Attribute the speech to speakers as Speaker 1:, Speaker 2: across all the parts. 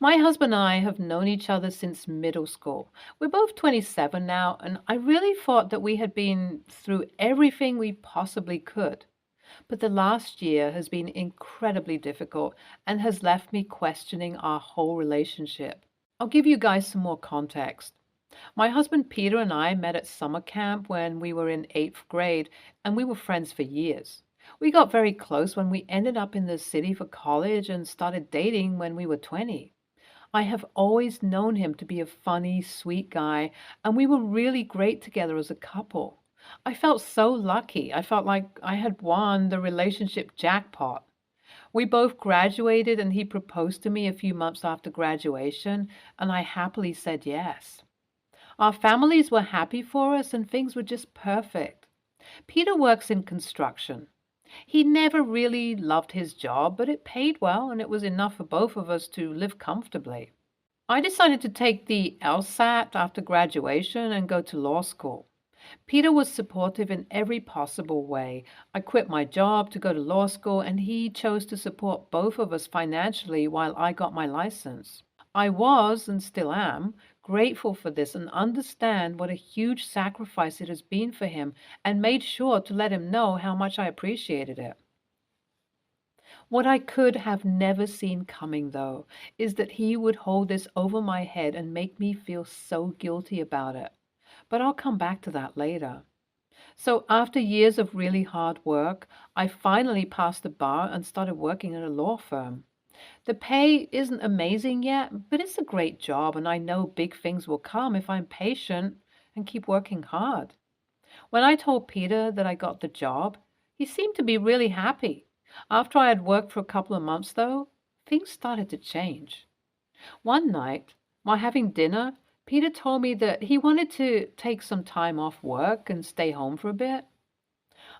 Speaker 1: My husband and I have known each other since middle school. We're both 27 now, and I really thought that we had been through everything we possibly could. But the last year has been incredibly difficult and has left me questioning our whole relationship. I'll give you guys some more context. My husband Peter and I met at summer camp when we were in eighth grade, and we were friends for years. We got very close when we ended up in the city for college and started dating when we were 20. I have always known him to be a funny, sweet guy, and we were really great together as a couple. I felt so lucky. I felt like I had won the relationship jackpot. We both graduated, and he proposed to me a few months after graduation, and I happily said yes. Our families were happy for us, and things were just perfect. Peter works in construction. He never really loved his job, but it paid well, and it was enough for both of us to live comfortably. I decided to take the LSAT after graduation and go to law school. Peter was supportive in every possible way. I quit my job to go to law school, and he chose to support both of us financially while I got my license. I was, and still am, grateful for this and understand what a huge sacrifice it has been for him, and made sure to let him know how much I appreciated it. What I could have never seen coming, though, is that he would hold this over my head and make me feel so guilty about it. But I'll come back to that later. So, after years of really hard work, I finally passed the bar and started working at a law firm. The pay isn't amazing yet, but it's a great job, and I know big things will come if I'm patient and keep working hard. When I told Peter that I got the job, he seemed to be really happy. After I had worked for a couple of months, though, things started to change. One night, while having dinner, Peter told me that he wanted to take some time off work and stay home for a bit.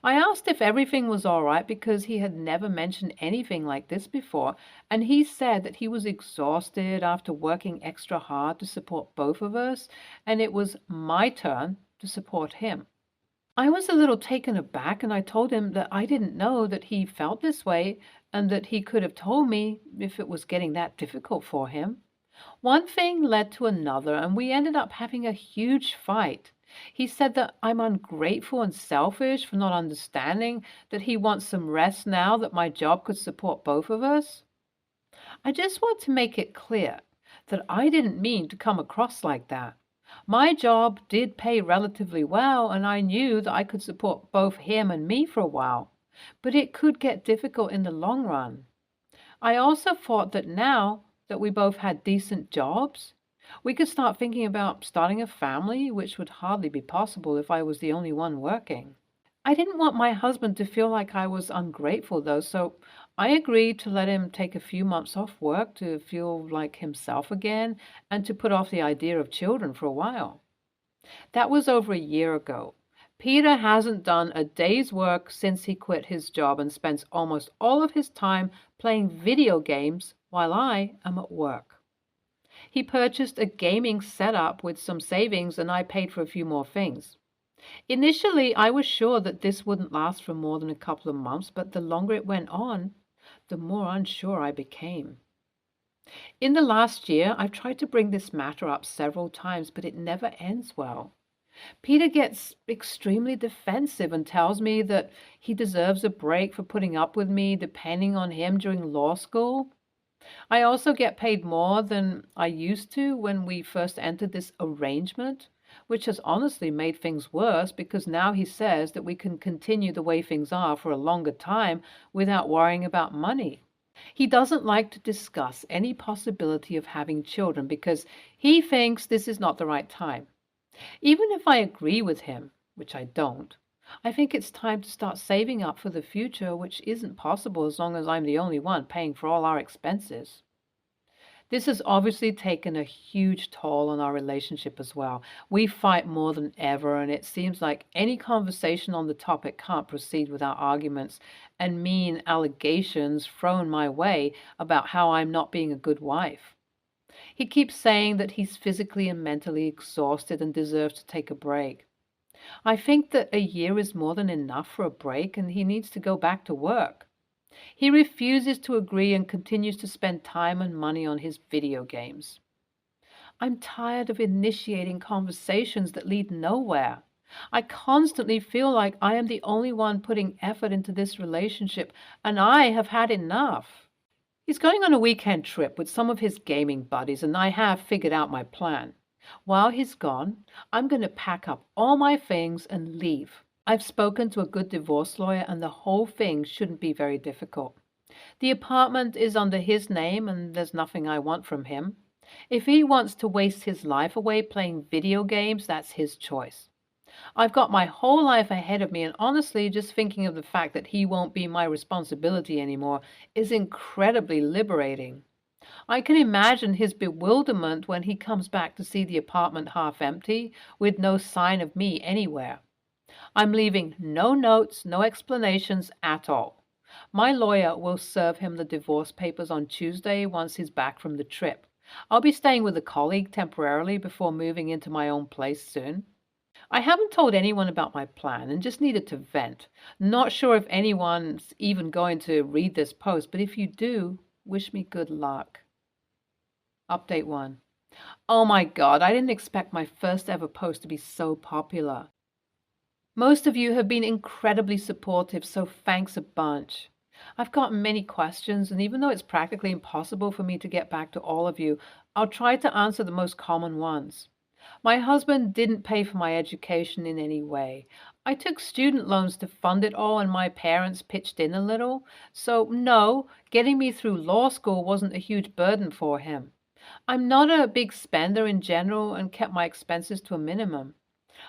Speaker 1: I asked if everything was all right because he had never mentioned anything like this before, and he said that he was exhausted after working extra hard to support both of us, and it was my turn to support him. I was a little taken aback, and I told him that I didn't know that he felt this way and that he could have told me if it was getting that difficult for him. One thing led to another, and we ended up having a huge fight. He said that I'm ungrateful and selfish for not understanding that he wants some rest now that my job could support both of us. I just want to make it clear that I didn't mean to come across like that. My job did pay relatively well, and I knew that I could support both him and me for a while, but it could get difficult in the long run. I also thought that now that we both had decent jobs, we could start thinking about starting a family, which would hardly be possible if I was the only one working. I didn't want my husband to feel like I was ungrateful, though, so I agreed to let him take a few months off work to feel like himself again and to put off the idea of children for a while. That was over a year ago. Peter hasn't done a day's work since he quit his job and spends almost all of his time playing video games while I am at work. He purchased a gaming setup with some savings, and I paid for a few more things. Initially, I was sure that this wouldn't last for more than a couple of months, but the longer it went on, the more unsure I became. In the last year, I've tried to bring this matter up several times, but it never ends well. Peter gets extremely defensive and tells me that he deserves a break for putting up with me depending on him during law school. I also get paid more than I used to when we first entered this arrangement, which has honestly made things worse because now he says that we can continue the way things are for a longer time without worrying about money. He doesn't like to discuss any possibility of having children because he thinks this is not the right time. Even if I agree with him, which I don't, I think it's time to start saving up for the future, which isn't possible as long as I'm the only one paying for all our expenses. This has obviously taken a huge toll on our relationship as well. We fight more than ever, and it seems like any conversation on the topic can't proceed without arguments and mean allegations thrown my way about how I'm not being a good wife. He keeps saying that he's physically and mentally exhausted and deserves to take a break. I think that a year is more than enough for a break, and he needs to go back to work. He refuses to agree and continues to spend time and money on his video games. I'm tired of initiating conversations that lead nowhere. I constantly feel like I am the only one putting effort into this relationship, and I have had enough. He's going on a weekend trip with some of his gaming buddies, and I have figured out my plan. While he's gone, I'm going to pack up all my things and leave. I've spoken to a good divorce lawyer, and the whole thing shouldn't be very difficult. The apartment is under his name, and there's nothing I want from him. If he wants to waste his life away playing video games, that's his choice. I've got my whole life ahead of me, and honestly, just thinking of the fact that he won't be my responsibility anymore is incredibly liberating. I can imagine his bewilderment when he comes back to see the apartment half empty, with no sign of me anywhere. I'm leaving no notes, no explanations at all. My lawyer will serve him the divorce papers on Tuesday once he's back from the trip. I'll be staying with a colleague temporarily before moving into my own place soon. I haven't told anyone about my plan and just needed to vent. Not sure if anyone's even going to read this post, but if you do, wish me good luck. Update 1. Oh my God, I didn't expect my first ever post to be so popular. Most of you have been incredibly supportive, so thanks a bunch. I've gotten many questions, and even though it's practically impossible for me to get back to all of you, I'll try to answer the most common ones. My husband didn't pay for my education in any way. I took student loans to fund it all, and my parents pitched in a little. So, no, getting me through law school wasn't a huge burden for him. I'm not a big spender in general and kept my expenses to a minimum.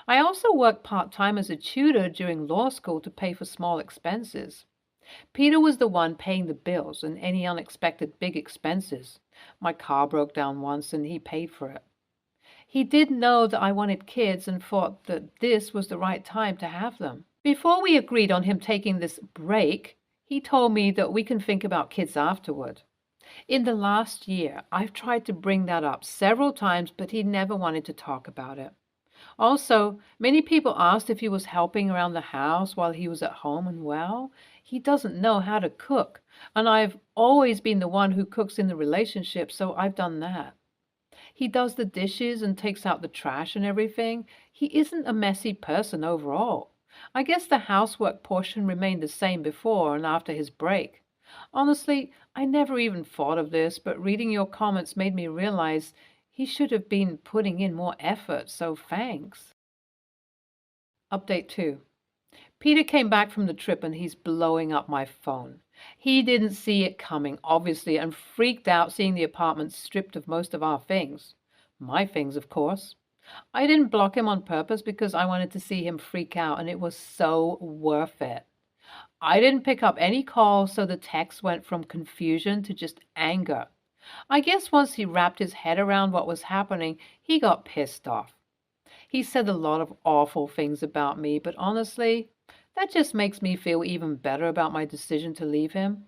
Speaker 1: I also worked part-time as a tutor during law school to pay for small expenses. Peter was the one paying the bills and any unexpected big expenses. My car broke down once and he paid for it. He did know that I wanted kids and thought that this was the right time to have them. Before we agreed on him taking this break, he told me that we can think about kids afterward. In the last year, I've tried to bring that up several times, but he never wanted to talk about it. Also, many people asked if he was helping around the house while he was at home, and well, he doesn't know how to cook, and I've always been the one who cooks in the relationship, so I've done that. He does the dishes and takes out the trash and everything. He isn't a messy person overall. I guess the housework portion remained the same before and after his break. Honestly, I never even thought of this, but reading your comments made me realize he should have been putting in more effort, so thanks. Update 2. Peter came back from the trip and he's blowing up my phone. He didn't see it coming, obviously, and freaked out seeing the apartment stripped of most of our things. My things, of course. I didn't block him on purpose because I wanted to see him freak out, and it was so worth it. I didn't pick up any calls, so the text went from confusion to just anger. I guess once he wrapped his head around what was happening, he got pissed off. He said a lot of awful things about me, but honestly, that just makes me feel even better about my decision to leave him.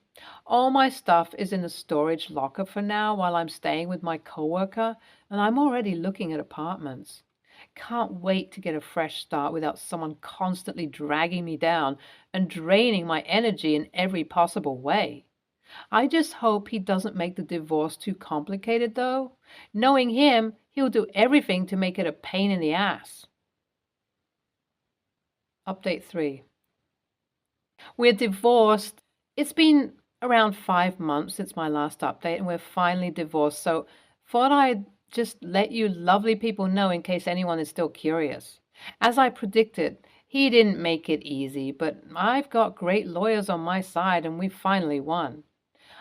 Speaker 1: All my stuff is in a storage locker for now while I'm staying with my coworker, and I'm already looking at apartments. Can't wait to get a fresh start without someone constantly dragging me down and draining my energy in every possible way. I just hope he doesn't make the divorce too complicated, though. Knowing him, he'll do everything to make it a pain in the ass. Update 3. We're divorced. It's been around 5 months since my last update, and we're finally divorced, so thought I'd just let you lovely people know in case anyone is still curious. As I predicted, he didn't make it easy, but I've got great lawyers on my side, and we finally won.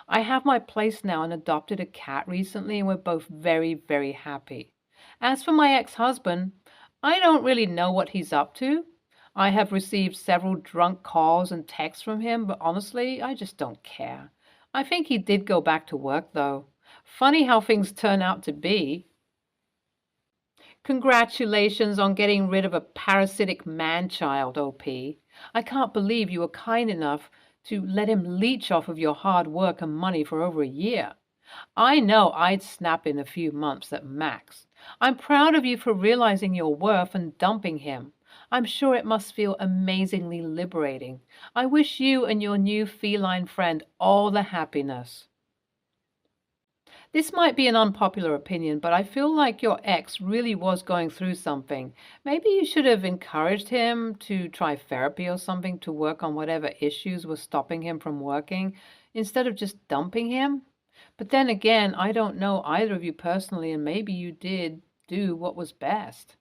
Speaker 1: I have my place now and adopted a cat recently, and we're both very, very happy. As for my ex-husband, I don't really know what he's up to. I have received several drunk calls and texts from him, but honestly, I just don't care. I think he did go back to work, though. Funny how things turn out to be. Congratulations on getting rid of a parasitic man-child, OP. I can't believe you were kind enough to let him leech off of your hard work and money for over a year. I know I'd snap in a few months at max. I'm proud of you for realizing your worth and dumping him. I'm sure it must feel amazingly liberating. I wish you and your new feline friend all the happiness. This might be an unpopular opinion, but I feel like your ex really was going through something. Maybe you should have encouraged him to try therapy or something to work on whatever issues were stopping him from working instead of just dumping him. But then again, I don't know either of you personally, and maybe you did do what was best.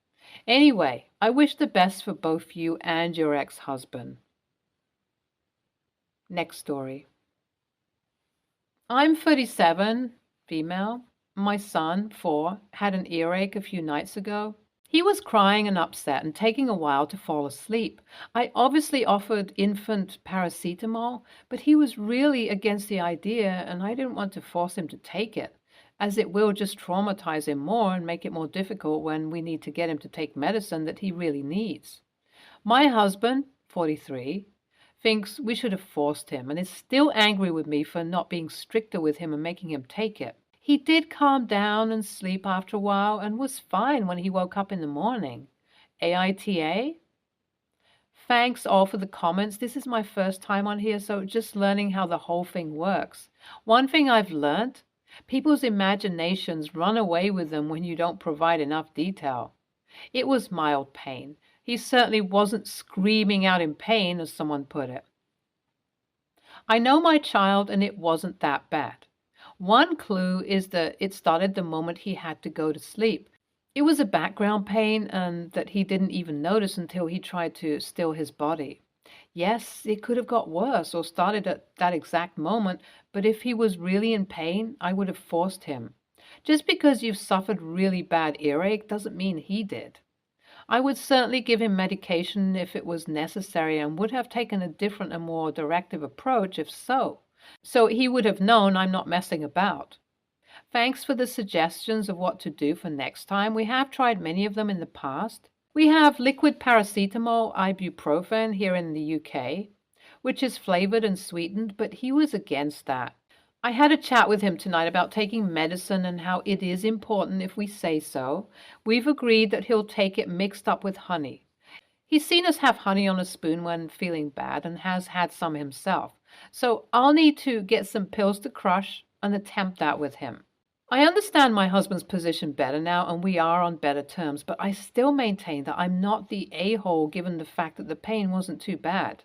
Speaker 1: Anyway, I wish the best for both you and your ex-husband. Next story. I'm 37, female. My son, 4, had an earache a few nights ago. He was crying and upset and taking a while to fall asleep. I obviously offered infant paracetamol, but he was really against the idea and I didn't want to force him to take it, as it will just traumatize him more and make it more difficult when we need to get him to take medicine that he really needs. My husband, 43, thinks we should have forced him and is still angry with me for not being stricter with him and making him take it. He did calm down and sleep after a while and was fine when he woke up in the morning. AITA? Thanks all for the comments. This is my first time on here, so just learning how the whole thing works. One thing I've learned, people's imaginations run away with them when you don't provide enough detail. It was mild pain. He certainly wasn't screaming out in pain, as someone put it. I know my child, and it wasn't that bad. One clue is that it started the moment he had to go to sleep. It was a background pain and that he didn't even notice until he tried to still his body. Yes, it could have got worse or started at that exact moment, but if he was really in pain, I would have forced him. Just because you've suffered really bad earache doesn't mean he did. I would certainly give him medication if it was necessary and would have taken a different and more directive approach if so. So he would have known I'm not messing about. Thanks for the suggestions of what to do for next time. We have tried many of them in the past. We have liquid paracetamol, ibuprofen here in the UK, which is flavored and sweetened, but he was against that. I had a chat with him tonight about taking medicine and how it is important if we say so. We've agreed that he'll take it mixed up with honey. He's seen us have honey on a spoon when feeling bad and has had some himself. So I'll need to get some pills to crush and attempt that with him. I understand my husband's position better now and we are on better terms, but I still maintain that I'm not the a-hole given the fact that the pain wasn't too bad.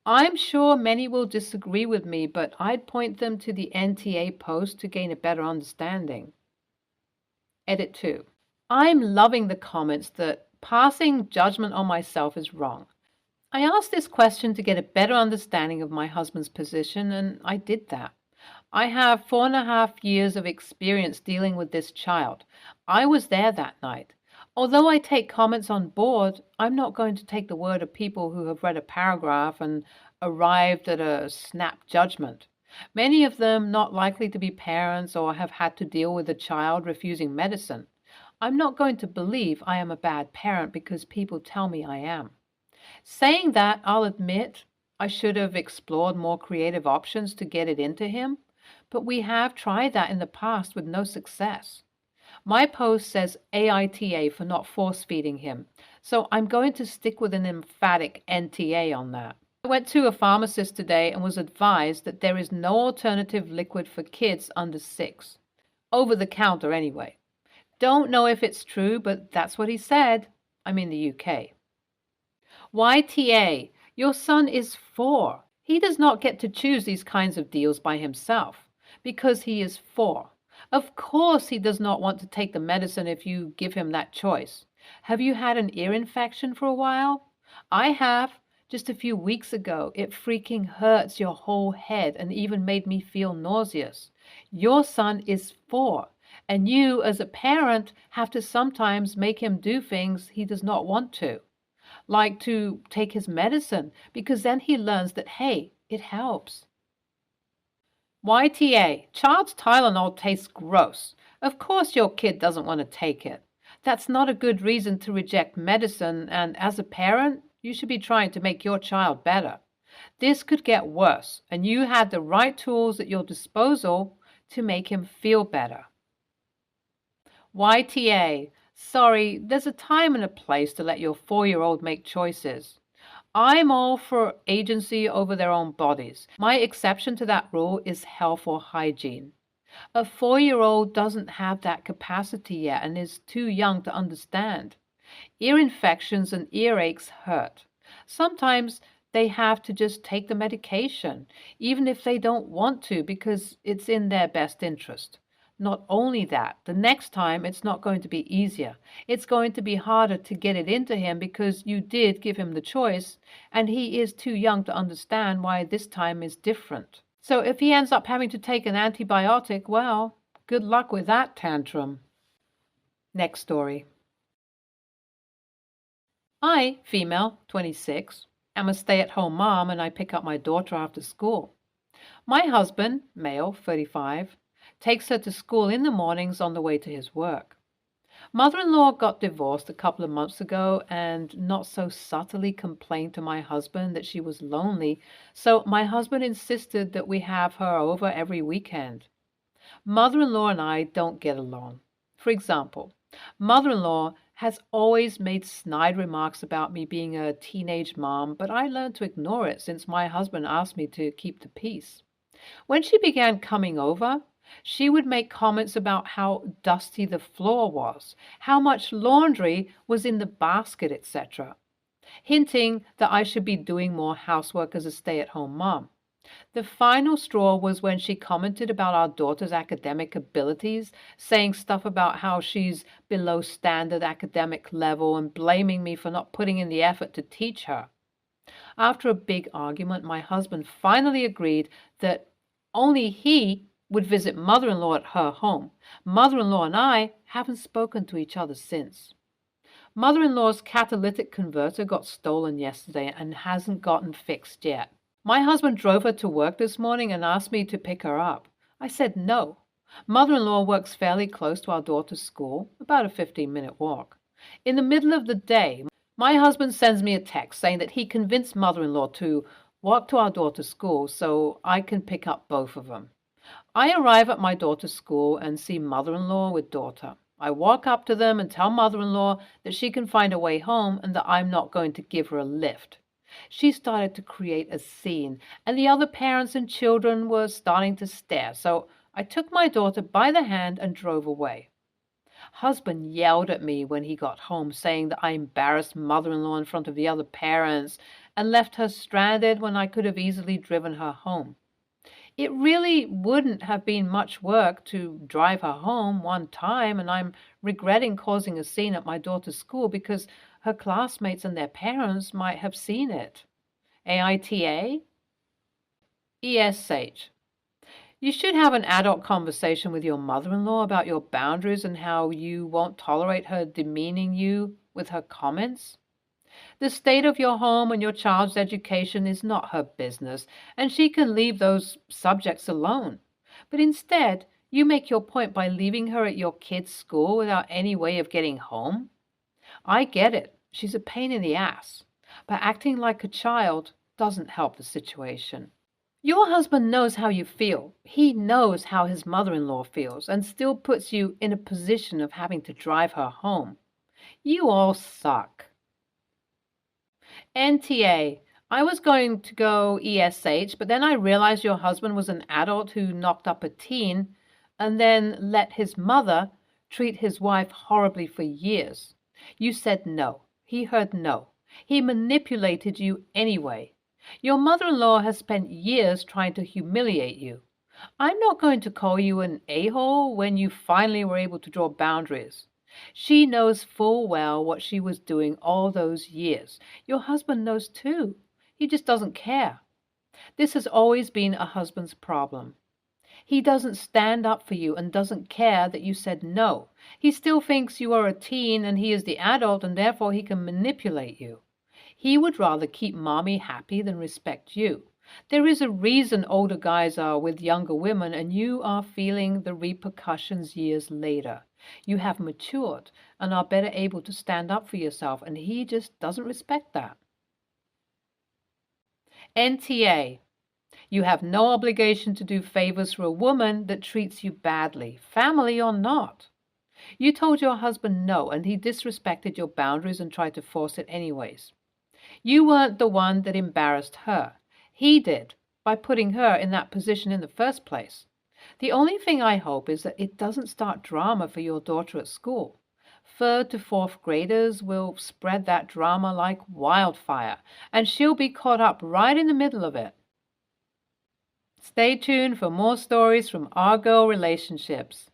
Speaker 1: I'm sure many will disagree with me, but I'd point them to the NTA post to gain a better understanding. Edit 2. I'm loving the comments that passing judgment on myself is wrong. I asked this question to get a better understanding of my husband's position, and I did that. I have 4.5 years of experience dealing with this child. I was there that night. Although I take comments on board, I'm not going to take the word of people who have read a paragraph and arrived at a snap judgment. Many of them not likely to be parents or have had to deal with a child refusing medicine. I'm not going to believe I am a bad parent because people tell me I am. Saying that, I'll admit I should have explored more creative options to get it into him, but we have tried that in the past with no success. My post says AITA for not force-feeding him, so I'm going to stick with an emphatic NTA on that. I went to a pharmacist today and was advised that there is no alternative liquid for kids under 6. Over the counter anyway. Don't know if it's true, but that's what he said. I'm in the UK. YTA, your son is 4. He does not get to choose these kinds of deals by himself because he is 4. Of course he does not want to take the medicine if you give him that choice. Have you had an ear infection for a while? I have. Just a few weeks ago. It freaking hurts your whole head and even made me feel nauseous. Your son is 4, and you, as a parent, have to sometimes make him do things he does not want to, like to take his medicine, because then he learns that, hey, it helps. YTA, child's Tylenol tastes gross. Of course your kid doesn't want to take it. That's not a good reason to reject medicine, and as a parent, you should be trying to make your child better. This could get worse, and you had the right tools at your disposal to make him feel better. YTA, Sorry, there's a time and a place to let your 4-year-old make choices. I'm all for agency over their own bodies. My exception to that rule is health or hygiene. A 4-year-old doesn't have that capacity yet and is too young to understand. Ear infections and earaches hurt. Sometimes they have to just take the medication, even if they don't want to, because it's in their best interest. Not only that, the next time it's not going to be easier. It's going to be harder to get it into him because you did give him the choice, and he is too young to understand why this time is different. So if he ends up having to take an antibiotic, well, good luck with that tantrum. Next story. I, female, 26, am a stay-at-home mom and I pick up my daughter after school. My husband, male, 35, takes her to school in the mornings on the way to his work. Mother-in-law got divorced a couple of months ago and not so subtly complained to my husband that she was lonely, so my husband insisted that we have her over every weekend. Mother-in-law and I don't get along. For example, mother-in-law has always made snide remarks about me being a teenage mom, but I learned to ignore it since my husband asked me to keep the peace. When she began coming over, she would make comments about how dusty the floor was, how much laundry was in the basket, etc., hinting that I should be doing more housework as a stay-at-home mom. The final straw was when she commented about our daughter's academic abilities, saying stuff about how she's below standard academic level and blaming me for not putting in the effort to teach her. After a big argument, my husband finally agreed that only he would visit mother-in-law at her home. Mother-in-law and I haven't spoken to each other since. Mother-in-law's catalytic converter got stolen yesterday and hasn't gotten fixed yet. My husband drove her to work this morning and asked me to pick her up. I said no. Mother-in-law works fairly close to our daughter's school, about a 15-minute walk. In the middle of the day, my husband sends me a text saying that he convinced mother-in-law to walk to our daughter's school so I can pick up both of them. I arrive at my daughter's school and see mother-in-law with daughter. I walk up to them and tell mother-in-law that she can find a way home and that I'm not going to give her a lift. She started to create a scene, and the other parents and children were starting to stare, so I took my daughter by the hand and drove away. Husband yelled at me when he got home, saying that I embarrassed mother-in-law in front of the other parents and left her stranded when I could have easily driven her home. It really wouldn't have been much work to drive her home one time, and I'm regretting causing a scene at my daughter's school because her classmates and their parents might have seen it. AITA? ESH. You should have an adult conversation with your mother-in-law about your boundaries and how you won't tolerate her demeaning you with her comments. The state of your home and your child's education is not her business, and she can leave those subjects alone. But instead, you make your point by leaving her at your kid's school without any way of getting home. I get it. She's a pain in the ass. But acting like a child doesn't help the situation. Your husband knows how you feel. He knows how his mother-in-law feels and still puts you in a position of having to drive her home. You all suck. NTA. I was going to go ESH, but then I realized your husband was an adult who knocked up a teen and then let his mother treat his wife horribly for years. You said no. He heard no. He manipulated you anyway. Your mother-in-law has spent years trying to humiliate you. I'm not going to call you an a-hole when you finally were able to draw boundaries. She knows full well what she was doing all those years. Your husband knows too. He just doesn't care. This has always been a husband's problem. He doesn't stand up for you and doesn't care that you said no. He still thinks you are a teen and he is the adult and therefore he can manipulate you. He would rather keep mommy happy than respect you. There is a reason older guys are with younger women and you are feeling the repercussions years later. You have matured and are better able to stand up for yourself, and he just doesn't respect that. NTA. You have no obligation to do favors for a woman that treats you badly, family or not. You told your husband no, and he disrespected your boundaries and tried to force it anyways. You weren't the one that embarrassed her. He did, by putting her in that position in the first place. The only thing I hope is that it doesn't start drama for your daughter at school. Third to fourth graders will spread that drama like wildfire, and she'll be caught up right in the middle of it. Stay tuned for more stories from our girl relationships.